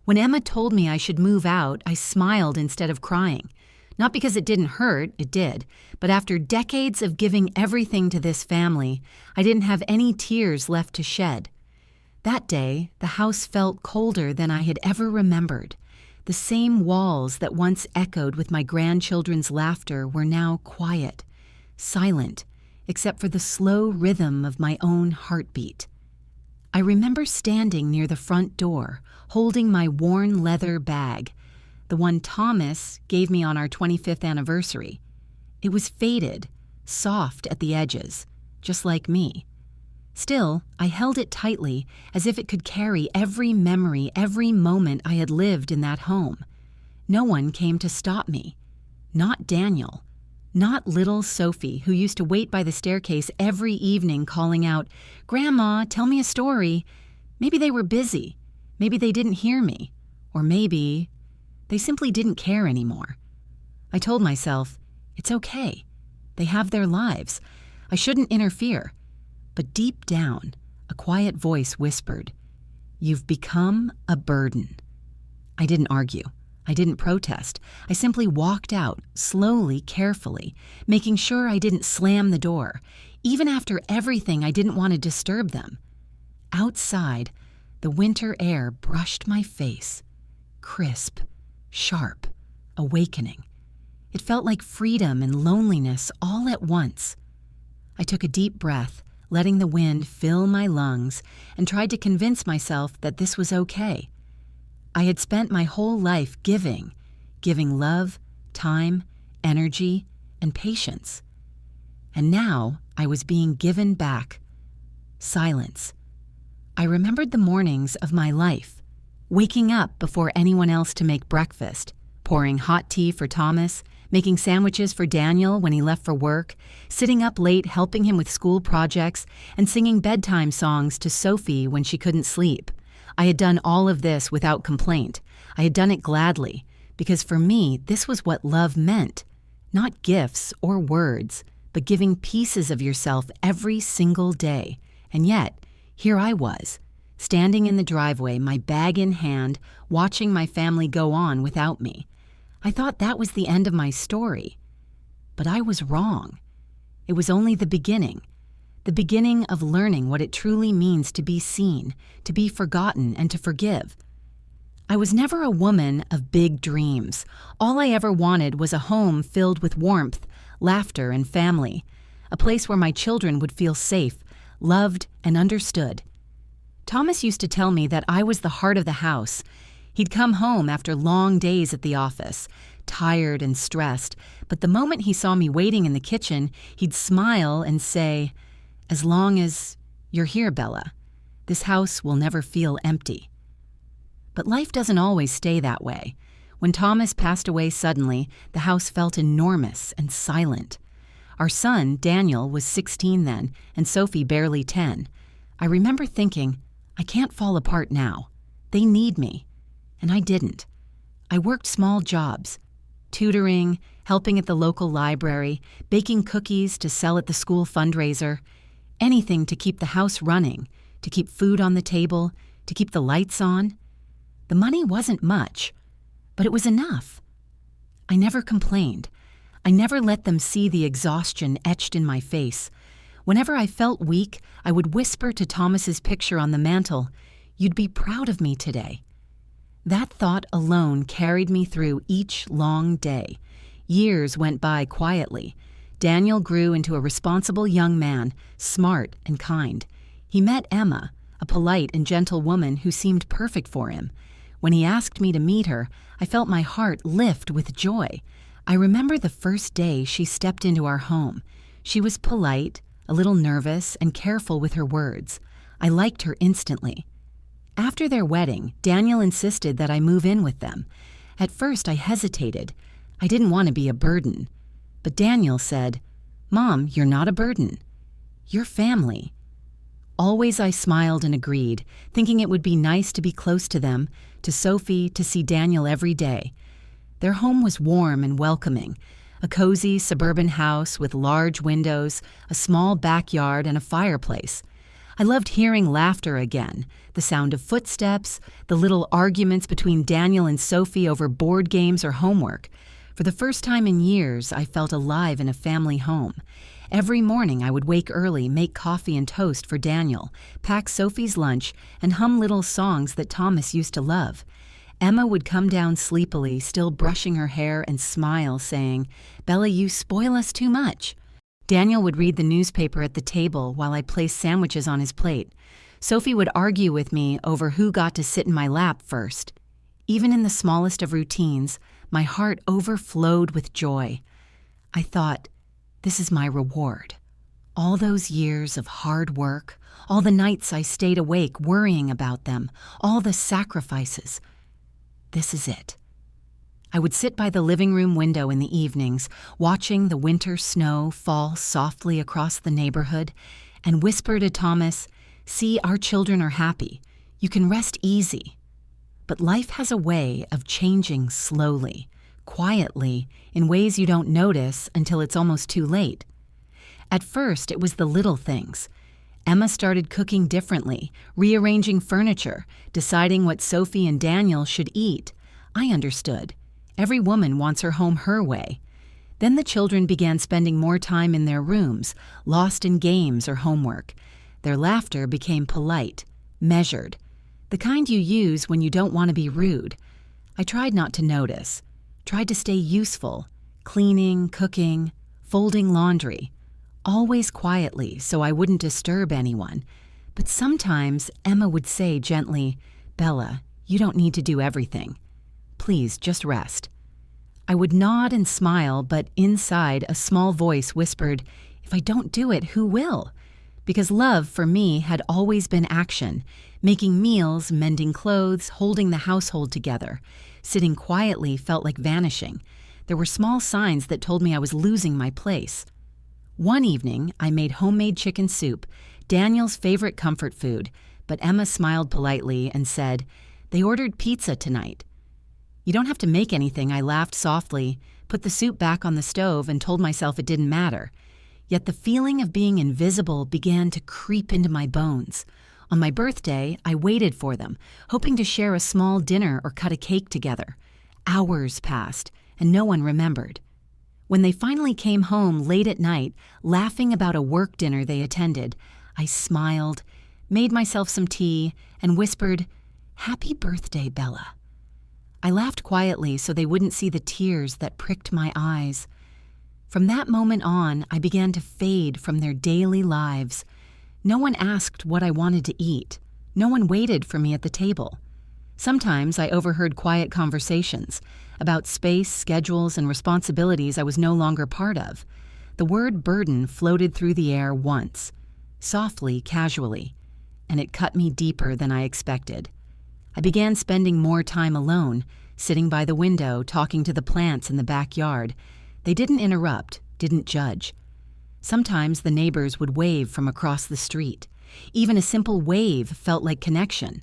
When Emma told me I should move out, I smiled instead of crying. Not because it didn't hurt, it did, but after decades of giving everything to this family, I didn't have any tears left to shed. That day, the house felt colder than I had ever remembered. The same walls that once echoed with my grandchildren's laughter were now quiet, silent, except for the slow rhythm of my own heartbeat. I remember standing near the front door, holding my worn leather bag, the one Thomas gave me on our 25th anniversary. It was faded, soft at the edges, just like me. Still, I held it tightly as if it could carry every memory, every moment I had lived in that home. No one came to stop me. Not Daniel. Not little Sophie, who used to wait by the staircase every evening calling out, "Grandma, tell me a story." Maybe they were busy. Maybe they didn't hear me. Or maybe they simply didn't care anymore. I told myself, it's okay. They have their lives. I shouldn't interfere. But deep down, a quiet voice whispered, "You've become a burden." I didn't argue. I didn't protest. I simply walked out, slowly, carefully, making sure I didn't slam the door. Even after everything, I didn't want to disturb them. Outside, the winter air brushed my face. Crisp, sharp, awakening. It felt like freedom and loneliness all at once. I took a deep breath, letting the wind fill my lungs, and tried to convince myself that this was okay. I had spent my whole life giving love, time, energy, and patience. And now I was being given back silence. I remembered the mornings of my life, waking up before anyone else to make breakfast, pouring hot tea for Thomas, making sandwiches for Daniel when he left for work, sitting up late helping him with school projects, and singing bedtime songs to Sophie when she couldn't sleep. I had done all of this without complaint. I had done it gladly, because for me, this was what love meant. Not gifts or words, but giving pieces of yourself every single day. And yet, here I was, standing in the driveway, my bag in hand, watching my family go on without me. I thought that was the end of my story. But I was wrong. It was only the beginning of learning what it truly means to be seen, to be forgotten, and to forgive. I was never a woman of big dreams. All I ever wanted was a home filled with warmth, laughter, and family, a place where my children would feel safe, loved, and understood. Thomas used to tell me that I was the heart of the house. He'd come home after long days at the office, tired and stressed, but the moment he saw me waiting in the kitchen, he'd smile and say, "As long as you're here, Bella, this house will never feel empty." But life doesn't always stay that way. When Thomas passed away suddenly, the house felt enormous and silent. Our son, Daniel, was 16 then, and Sophie barely 10. I remember thinking, I can't fall apart now. They need me. And I didn't. I worked small jobs, tutoring, helping at the local library, baking cookies to sell at the school fundraiser, anything to keep the house running, to keep food on the table, to keep the lights on. The money wasn't much, but it was enough. I never complained. I never let them see the exhaustion etched in my face. Whenever I felt weak, I would whisper to Thomas's picture on the mantel, "You'd be proud of me today." That thought alone carried me through each long day. Years went by quietly. Daniel grew into a responsible young man, smart and kind. He met Emma, a polite and gentle woman who seemed perfect for him. When he asked me to meet her, I felt my heart lift with joy. I remember the first day she stepped into our home. She was polite, a little nervous, and careful with her words. I liked her instantly. After their wedding, Daniel insisted that I move in with them. At first, I hesitated. I didn't want to be a burden. But Daniel said, "Mom, you're not a burden. You're family." Always I smiled and agreed, thinking it would be nice to be close to them, to Sophie, to see Daniel every day. Their home was warm and welcoming, a cozy suburban house with large windows, a small backyard, and a fireplace. I loved hearing laughter again, the sound of footsteps, the little arguments between Daniel and Sophie over board games or homework. For the first time in years, I felt alive in a family home. Every morning I would wake early, make coffee and toast for Daniel, pack Sophie's lunch, and hum little songs that Thomas used to love. Emma would come down sleepily, still brushing her hair, and smile, saying, "Bella, you spoil us too much." Daniel would read the newspaper at the table while I placed sandwiches on his plate. Sophie would argue with me over who got to sit in my lap first. Even in the smallest of routines, my heart overflowed with joy. I thought, this is my reward. All those years of hard work, all the nights I stayed awake worrying about them, all the sacrifices. This is it. I would sit by the living room window in the evenings, watching the winter snow fall softly across the neighborhood, and whisper to Thomas, "See, our children are happy. You can rest easy." But life has a way of changing slowly, quietly, in ways you don't notice until it's almost too late. At first, it was the little things. Emma started cooking differently, rearranging furniture, deciding what Sophie and Daniel should eat. I understood. Every woman wants her home her way. Then the children began spending more time in their rooms, lost in games or homework. Their laughter became polite, measured, the kind you use when you don't want to be rude. I tried not to notice, tried to stay useful, cleaning, cooking, folding laundry, always quietly so I wouldn't disturb anyone. But sometimes Emma would say gently, "Bella, you don't need to do everything. Please, just rest." I would nod and smile, but inside a small voice whispered, "If I don't do it, who will?" Because love, for me, had always been action, making meals, mending clothes, holding the household together. Sitting quietly felt like vanishing. There were small signs that told me I was losing my place. One evening, I made homemade chicken soup, Daniel's favorite comfort food, but Emma smiled politely and said, "They ordered pizza tonight." "You don't have to make anything," I laughed softly, put the soup back on the stove, and told myself it didn't matter. Yet the feeling of being invisible began to creep into my bones. On my birthday, I waited for them, hoping to share a small dinner or cut a cake together. Hours passed, and no one remembered. When they finally came home late at night, laughing about a work dinner they attended, I smiled, made myself some tea, and whispered, "Happy birthday, Bella." I laughed quietly so they wouldn't see the tears that pricked my eyes. From that moment on, I began to fade from their daily lives. No one asked what I wanted to eat. No one waited for me at the table. Sometimes I overheard quiet conversations about space, schedules, and responsibilities I was no longer part of. The word burden floated through the air once, softly, casually, and it cut me deeper than I expected. I began spending more time alone, sitting by the window, talking to the plants in the backyard. They didn't interrupt, didn't judge. Sometimes the neighbors would wave from across the street. Even a simple wave felt like connection.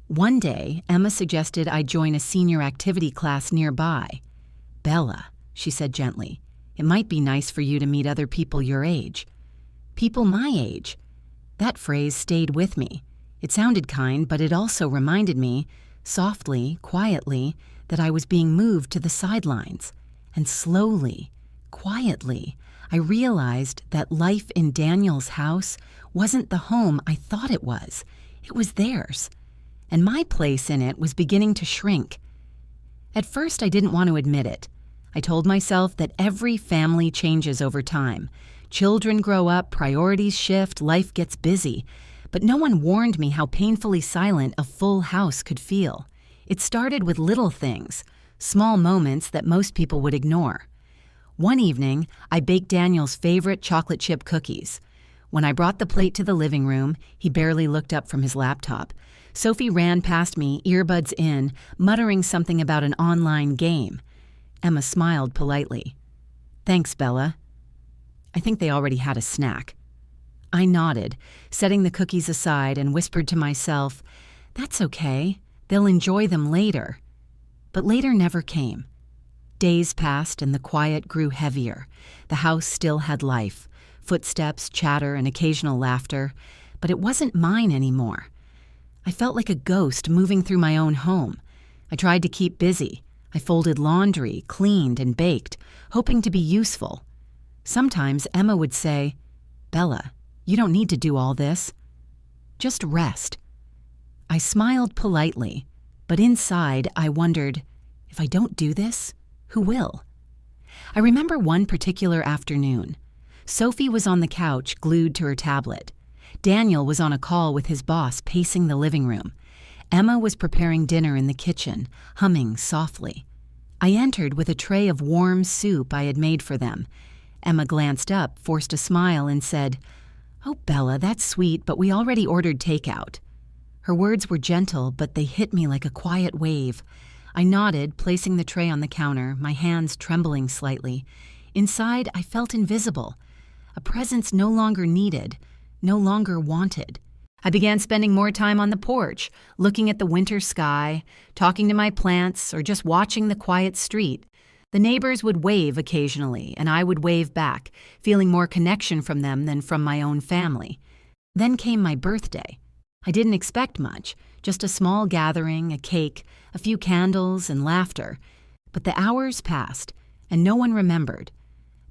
One day, Emma suggested I join a senior activity class nearby. "Bella," she said gently, "it might be nice for you to meet other people your age." People my age. That phrase stayed with me. It sounded kind, but it also reminded me, softly, quietly, that I was being moved to the sidelines. And slowly, quietly, I realized that life in Daniel's house wasn't the home I thought it was. It was theirs. And my place in it was beginning to shrink. At first, I didn't want to admit it. I told myself that every family changes over time. Children grow up, priorities shift, life gets busy. But no one warned me how painfully silent a full house could feel. It started with little things, small moments that most people would ignore. One evening, I baked Daniel's favorite chocolate chip cookies. When I brought the plate to the living room, he barely looked up from his laptop. Sophie ran past me, earbuds in, muttering something about an online game. Emma smiled politely. "Thanks, Bella." I think they already had a snack. I nodded, setting the cookies aside, and whispered to myself, "That's okay. They'll enjoy them later." But later never came. Days passed and the quiet grew heavier. The house still had life, footsteps, chatter, and occasional laughter. but it wasn't mine anymore. I felt like a ghost moving through my own home. I tried to keep busy. I folded laundry, cleaned, and baked, hoping to be useful. Sometimes Emma would say, "Bella, you don't need to do all this. Just rest." I smiled politely, but inside I wondered, if I don't do this, who will? I remember one particular afternoon. Sophie was on the couch, glued to her tablet. Daniel was on a call with his boss, pacing the living room. Emma was preparing dinner in the kitchen, humming softly. I entered with a tray of warm soup I had made for them. Emma glanced up, forced a smile, and said, "Oh, Bella, that's sweet, but we already ordered takeout." Her words were gentle, but they hit me like a quiet wave. I nodded, placing the tray on the counter, my hands trembling slightly. Inside, I felt invisible, a presence no longer needed, no longer wanted. I began spending more time on the porch, looking at the winter sky, talking to my plants, or just watching the quiet street. The neighbors would wave occasionally, and I would wave back, feeling more connection from them than from my own family. Then came my birthday. I didn't expect much, just a small gathering, a cake, a few candles, and laughter. But the hours passed, and no one remembered.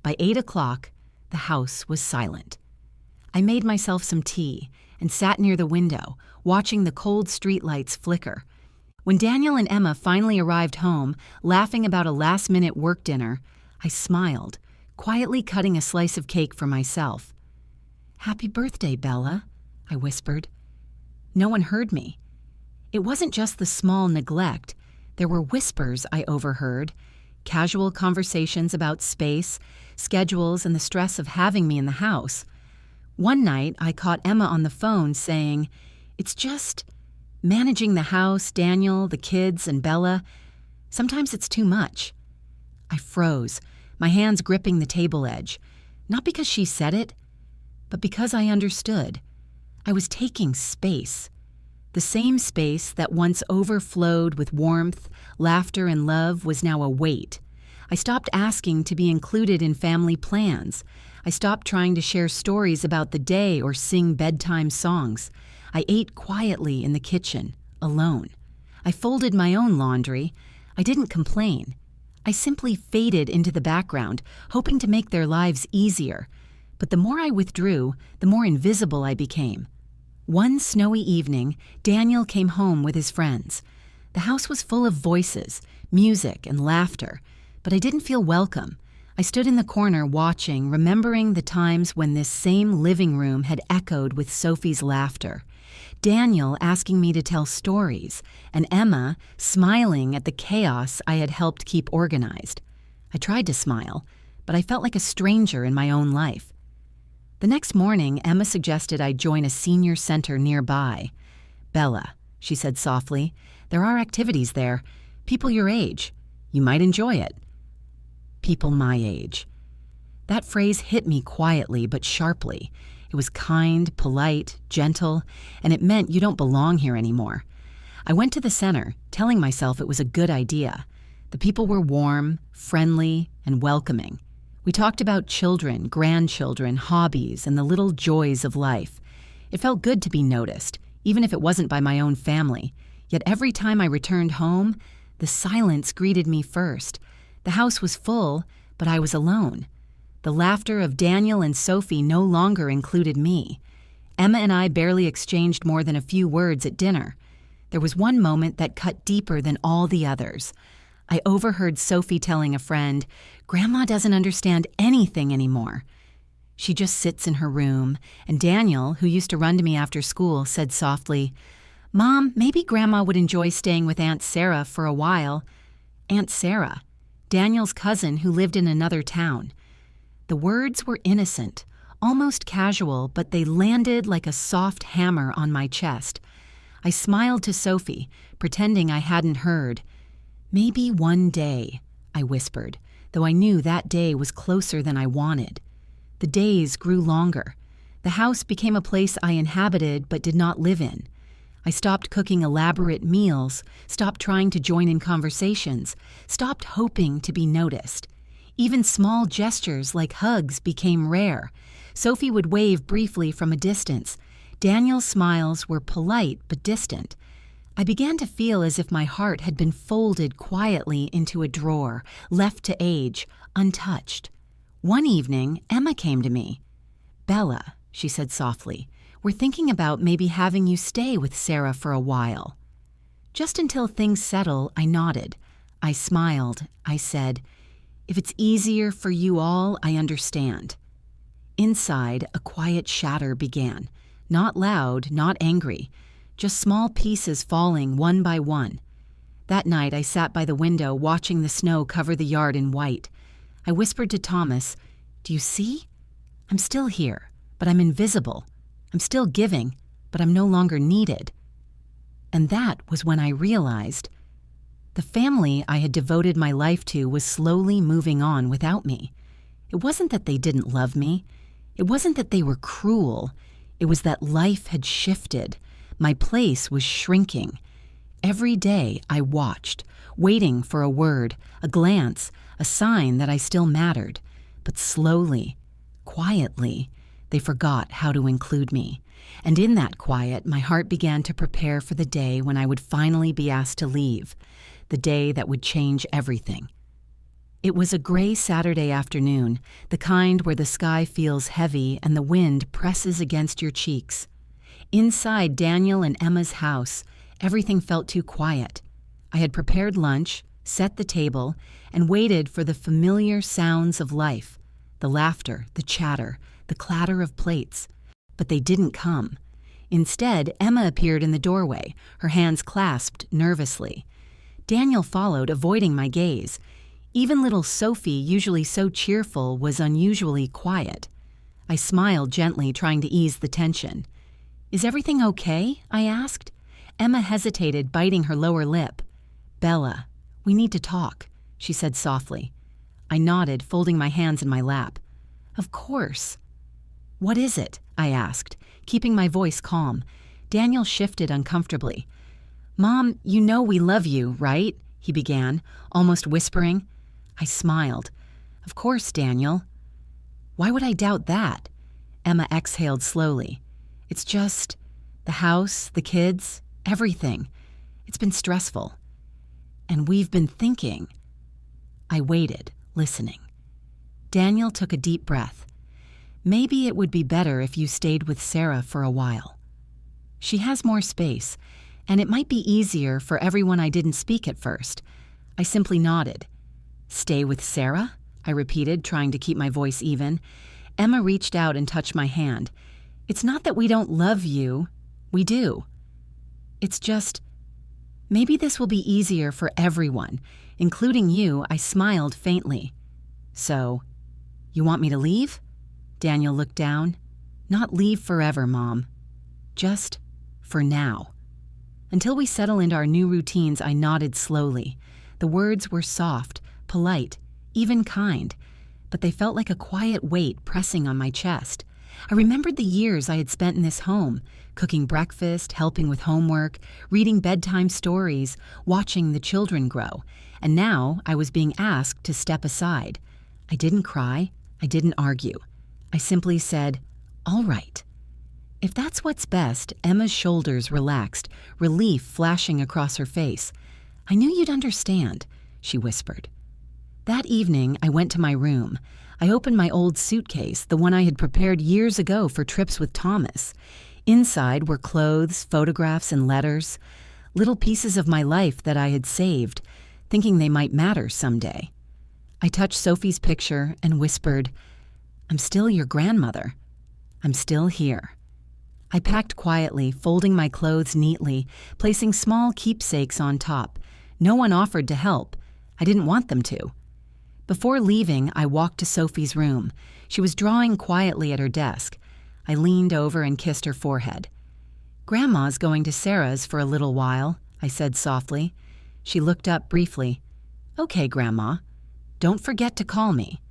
By 8 o'clock, the house was silent. I made myself some tea and sat near the window, watching the cold streetlights flicker. When Daniel and Emma finally arrived home, laughing about a last-minute work dinner, I smiled, quietly cutting a slice of cake for myself. "Happy birthday, Bella," I whispered. No one heard me. It wasn't just the small neglect. There were whispers I overheard, casual conversations about space, schedules, and the stress of having me in the house. One night, I caught Emma on the phone saying, "It's just managing the house, Daniel, the kids, and Bella. Sometimes it's too much." I froze, my hands gripping the table edge, not because she said it, but because I understood. I was taking space. The same space that once overflowed with warmth, laughter, and love was now a weight. I stopped asking to be included in family plans. I stopped trying to share stories about the day or sing bedtime songs. I ate quietly in the kitchen, alone. I folded my own laundry. I didn't complain. I simply faded into the background, hoping to make their lives easier. But the more I withdrew, the more invisible I became. One snowy evening, Daniel came home with his friends. The house was full of voices, music, and laughter, but I didn't feel welcome. I stood in the corner watching, remembering the times when this same living room had echoed with Sophie's laughter. Daniel asking me to tell stories, and Emma smiling at the chaos I had helped keep organized. I tried to smile, but I felt like a stranger in my own life. The next morning, Emma suggested I join a senior center nearby. "Bella," she said softly, "there are activities there. People your age. You might enjoy it." People my age. That phrase hit me quietly but sharply. It was kind, polite, gentle, and it meant you don't belong here anymore. I went to the center, telling myself it was a good idea. The people were warm, friendly, and welcoming. We talked about children, grandchildren, hobbies, and the little joys of life. It felt good to be noticed, even if it wasn't by my own family. Yet every time I returned home, the silence greeted me first. The house was full, but I was alone. The laughter of Daniel and Sophie no longer included me. Emma and I barely exchanged more than a few words at dinner. There was one moment that cut deeper than all the others. I overheard Sophie telling a friend, "Grandma doesn't understand anything anymore. She just sits in her room," and Daniel, who used to run to me after school, said softly, "Mom, maybe Grandma would enjoy staying with Aunt Sarah for a while." Aunt Sarah, Daniel's cousin who lived in another town. The words were innocent, almost casual, but they landed like a soft hammer on my chest. I smiled to Sophie, pretending I hadn't heard. "Maybe one day," I whispered, though I knew that day was closer than I wanted. The days grew longer. The house became a place I inhabited but did not live in. I stopped cooking elaborate meals, stopped trying to join in conversations, stopped hoping to be noticed. Even small gestures like hugs became rare. Sophie would wave briefly from a distance. Daniel's smiles were polite but distant. I began to feel as if my heart had been folded quietly into a drawer, left to age, untouched. One evening, Emma came to me. "Bella," she said softly, "we're thinking about maybe having you stay with Sarah for a while." Just until things settle, I nodded. I smiled. I said, "If it's easier for you all, I understand." Inside, a quiet shatter began. Not loud, not angry, just small pieces falling one by one. That night, I sat by the window watching the snow cover the yard in white. I whispered to Thomas, "Do you see? I'm still here, but I'm invisible. I'm still giving, but I'm no longer needed." And that was when I realized the family I had devoted my life to was slowly moving on without me. It wasn't that they didn't love me. It wasn't that they were cruel. It was that life had shifted. My place was shrinking. Every day I watched, waiting for a word, a glance, a sign that I still mattered. But slowly, quietly, they forgot how to include me. And in that quiet, my heart began to prepare for the day when I would finally be asked to leave, the day that would change everything. It was a gray Saturday afternoon, the kind where the sky feels heavy and the wind presses against your cheeks. Inside Daniel and Emma's house, everything felt too quiet. I had prepared lunch, set the table, and waited for the familiar sounds of life, the laughter, the chatter, the clatter of plates. But they didn't come. Instead, Emma appeared in the doorway, her hands clasped nervously. Daniel followed, avoiding my gaze. Even little Sophie, usually so cheerful, was unusually quiet. I smiled gently, trying to ease the tension. "Is everything okay?" I asked. Emma hesitated, biting her lower lip. "Bella, we need to talk," she said softly. I nodded, folding my hands in my lap. "Of course." "What is it?" I asked, keeping my voice calm. Daniel shifted uncomfortably. "Mom, you know we love you, right?" he began, almost whispering. I smiled. "Of course, Daniel." "Why would I doubt that?" Emma exhaled slowly. "It's just the house, the kids, everything. It's been stressful. And we've been thinking." I waited, listening. Daniel took a deep breath. "Maybe it would be better if you stayed with Sarah for a while. She has more space, and it might be easier for everyone I didn't speak at first." I simply nodded. "Stay with Sarah?" I repeated, trying to keep my voice even. Emma reached out and touched my hand. "It's not that we don't love you. We do. It's just, maybe this will be easier for everyone, including you." I smiled faintly. "So, you want me to leave?" Daniel looked down. "Not leave forever, Mom. Just for now." Until we settle into our new routines, I nodded slowly. The words were soft, polite, even kind, but they felt like a quiet weight pressing on my chest. I remembered the years I had spent in this home, cooking breakfast, helping with homework, reading bedtime stories, watching the children grow, and now I was being asked to step aside. I didn't cry. I didn't argue. I simply said, "All right." "If that's what's best," Emma's shoulders relaxed, relief flashing across her face. "I knew you'd understand," she whispered. That evening, I went to my room. I opened my old suitcase, the one I had prepared years ago for trips with Thomas. Inside were clothes, photographs, and letters, little pieces of my life that I had saved, thinking they might matter someday. I touched Sophie's picture and whispered, "I'm still your grandmother. I'm still here." I packed quietly, folding my clothes neatly, placing small keepsakes on top. No one offered to help. I didn't want them to. Before leaving, I walked to Sophie's room. She was drawing quietly at her desk. I leaned over and kissed her forehead. "Grandma's going to Sarah's for a little while," I said softly. She looked up briefly. "Okay, Grandma. Don't forget to call me."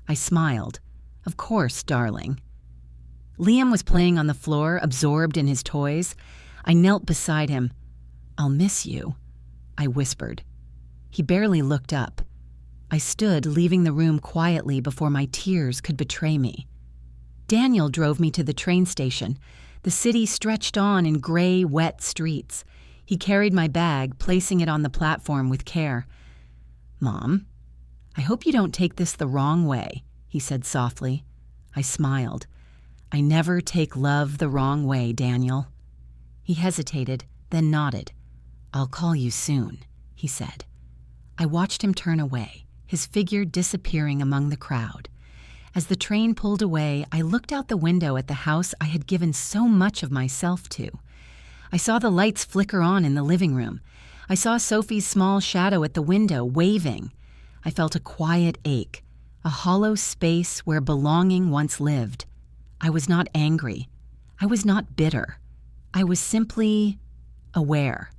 I smiled. "Of course, darling." Liam was playing on the floor, absorbed in his toys. I knelt beside him. "I'll miss you," I whispered. He barely looked up. I stood, leaving the room quietly before my tears could betray me. Daniel drove me to the train station. The The city stretched on in gray, wet streets. He carried my bag, placing it on the platform with care. "Mom, I hope you don't take this the wrong way," he said softly. I smiled. "I never take love the wrong way, Daniel." He hesitated, then nodded. "I'll call you soon," he said. I watched him turn away, his figure disappearing among the crowd. As the train pulled away, I looked out the window at the house I had given so much of myself to. I saw the lights flicker on in the living room. I saw Sophie's small shadow at the window, waving. I felt a quiet ache, a hollow space where belonging once lived. I was not angry. I was not bitter. I was simply aware.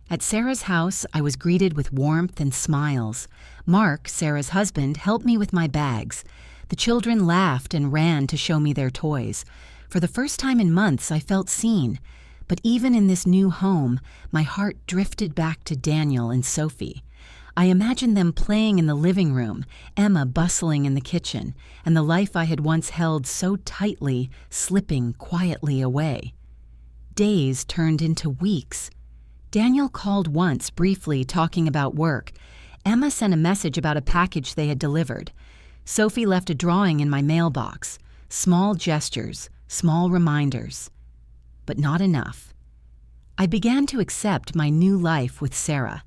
At Sarah's house, I was greeted with warmth and smiles. Mark, Sarah's husband, helped me with my bags. The children laughed and ran to show me their toys. For the first time in months, I felt seen. But even in this new home, my heart drifted back to Daniel and Sophie. I imagined them playing in the living room, Emma bustling in the kitchen, and the life I had once held so tightly slipping quietly away. Days turned into weeks. Daniel called once, briefly talking about work. Emma sent a message about a package they had delivered. Sophie left a drawing in my mailbox. Small gestures, small reminders. But not enough. I began to accept my new life with Sarah.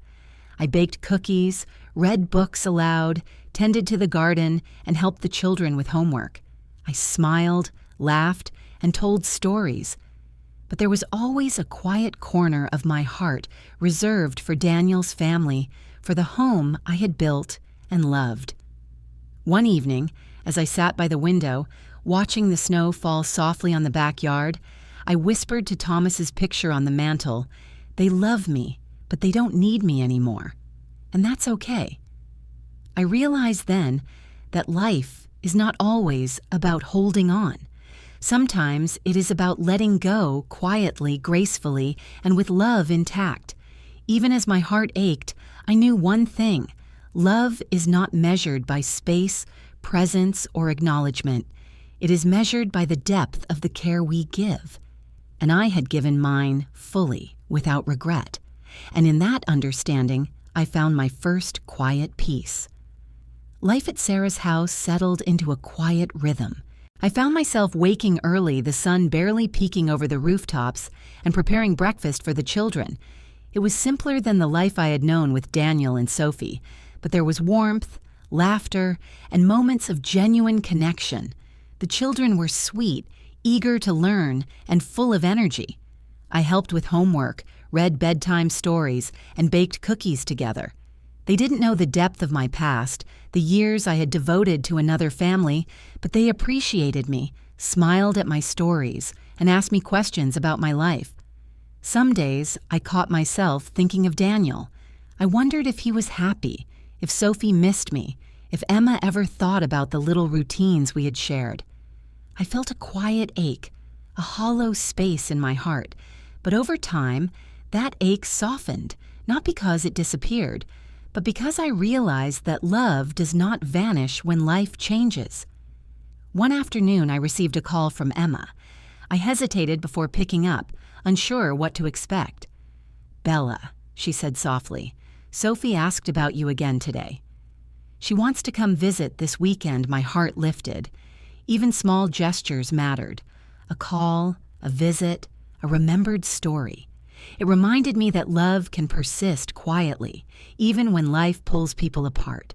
I baked cookies, read books aloud, tended to the garden, and helped the children with homework. I smiled, laughed, and told stories. But there was always a quiet corner of my heart reserved for Daniel's family, for the home I had built and loved. One evening, as I sat by the window, watching the snow fall softly on the backyard, I whispered to Thomas's picture on the mantel, "They love me, but they don't need me anymore. And that's okay." I realized then that life is not always about holding on. Sometimes it is about letting go quietly, gracefully, and with love intact. Even as my heart ached, I knew one thing: love is not measured by space, presence, or acknowledgement. It is measured by the depth of the care we give. And I had given mine fully, without regret. And in that understanding, I found my first quiet peace. Life at Sarah's house settled into a quiet rhythm. I found myself waking early, the sun barely peeking over the rooftops, and preparing breakfast for the children. It was simpler than the life I had known with Daniel and Sophie, but there was warmth, laughter, and moments of genuine connection. The children were sweet, eager to learn, and full of energy. I helped with homework, read bedtime stories, and baked cookies together. They didn't know the depth of my past, the years I had devoted to another family, but they appreciated me, smiled at my stories, and asked me questions about my life. Some days, I caught myself thinking of Daniel. I wondered if he was happy, if Sophie missed me, if Emma ever thought about the little routines we had shared. I felt a quiet ache, a hollow space in my heart, but over time, that ache softened, not because it disappeared, but because I realized that love does not vanish when life changes. One afternoon, I received a call from Emma. I hesitated before picking up, unsure what to expect. "Bella," she said softly, "Sophie asked about you again today. She wants to come visit this weekend." My heart lifted. Even small gestures mattered. A call, a visit, a remembered story. It reminded me that love can persist quietly, even when life pulls people apart.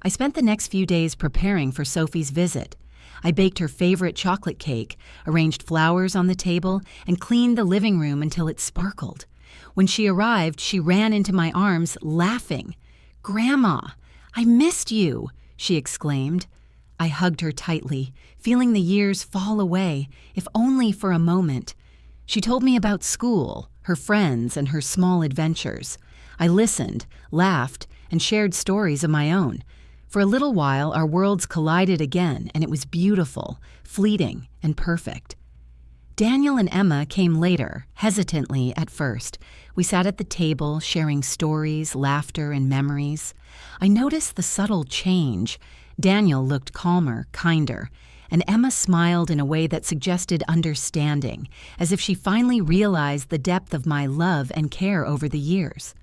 I spent the next few days preparing for Sophie's visit. I baked her favorite chocolate cake, arranged flowers on the table, and cleaned the living room until it sparkled. When she arrived, she ran into my arms, laughing. "Grandma, I missed you," she exclaimed. I hugged her tightly, feeling the years fall away, if only for a moment. She told me about school, her friends, and her small adventures. I listened, laughed, and shared stories of my own. For a little while, our worlds collided again, and it was beautiful, fleeting, and perfect. Daniel and Emma came later, hesitantly at first. We sat at the table, sharing stories, laughter, and memories. I noticed the subtle change. Daniel looked calmer, kinder. and Emma smiled in a way that suggested understanding, as if she finally realized the depth of my love and care over the years.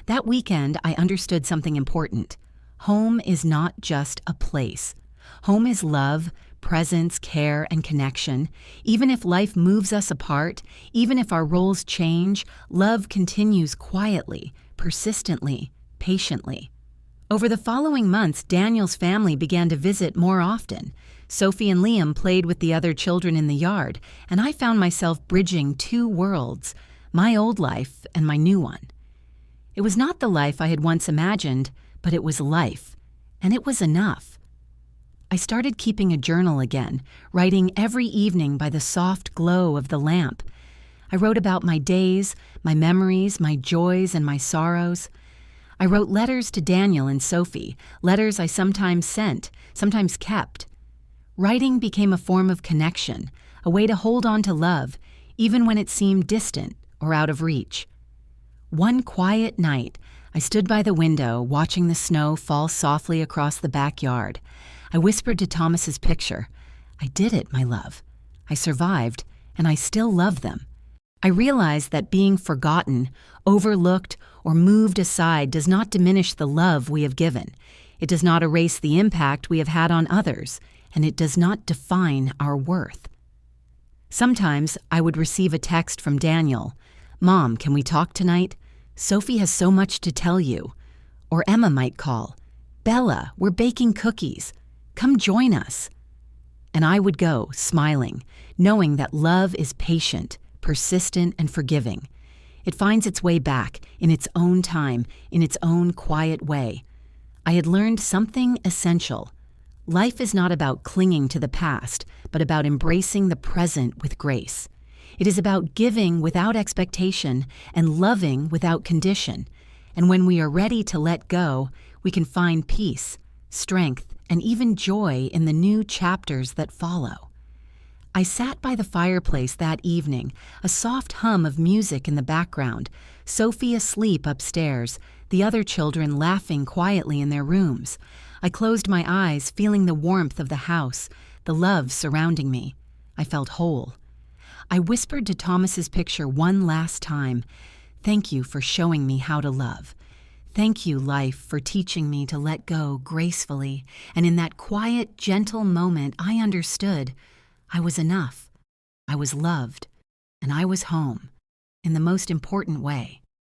That weekend, I understood something important. Home is not just a place. Home is love, presence, care, and connection. Even if life moves us apart, even if our roles change, love continues quietly, persistently, patiently. Over the following months, Daniel's family began to visit more often. Sophie and Liam played with the other children in the yard, and I found myself bridging two worlds, my old life and my new one. It was not the life I had once imagined, but it was life, and it was enough. I started keeping a journal again, writing every evening by the soft glow of the lamp. I wrote about my days, my memories, my joys, and my sorrows. I wrote letters to Daniel and Sophie, letters I sometimes sent, sometimes kept. Writing became a form of connection, a way to hold on to love, even when it seemed distant or out of reach. One quiet night, I stood by the window, watching the snow fall softly across the backyard. I whispered to Thomas's picture, "I did it, my love. I survived, and I still love them." I realized that being forgotten, overlooked, or moved aside does not diminish the love we have given. It does not erase the impact we have had on others, and it does not define our worth. Sometimes I would receive a text from Daniel, "Mom, can we talk tonight? Sophie has so much to tell you." Or Emma might call, "Bella, we're baking cookies. Come join us." And I would go, smiling, knowing that love is patient, persistent, and forgiving. It finds its way back, in its own time, in its own quiet way. I had learned something essential. Life is not about clinging to the past, but about embracing the present with grace. It is about giving without expectation and loving without condition. And when we are ready to let go, we can find peace, strength, and even joy in the new chapters that follow. I sat by the fireplace that evening, a soft hum of music in the background, Sophie asleep upstairs, the other children laughing quietly in their rooms. I closed my eyes, feeling the warmth of the house, the love surrounding me. I felt whole. I whispered to Thomas's picture one last time, "Thank you for showing me how to love. Thank you, life, for teaching me to let go gracefully." And in that quiet, gentle moment, I understood I was enough. I was loved, and I was home, in the most important way.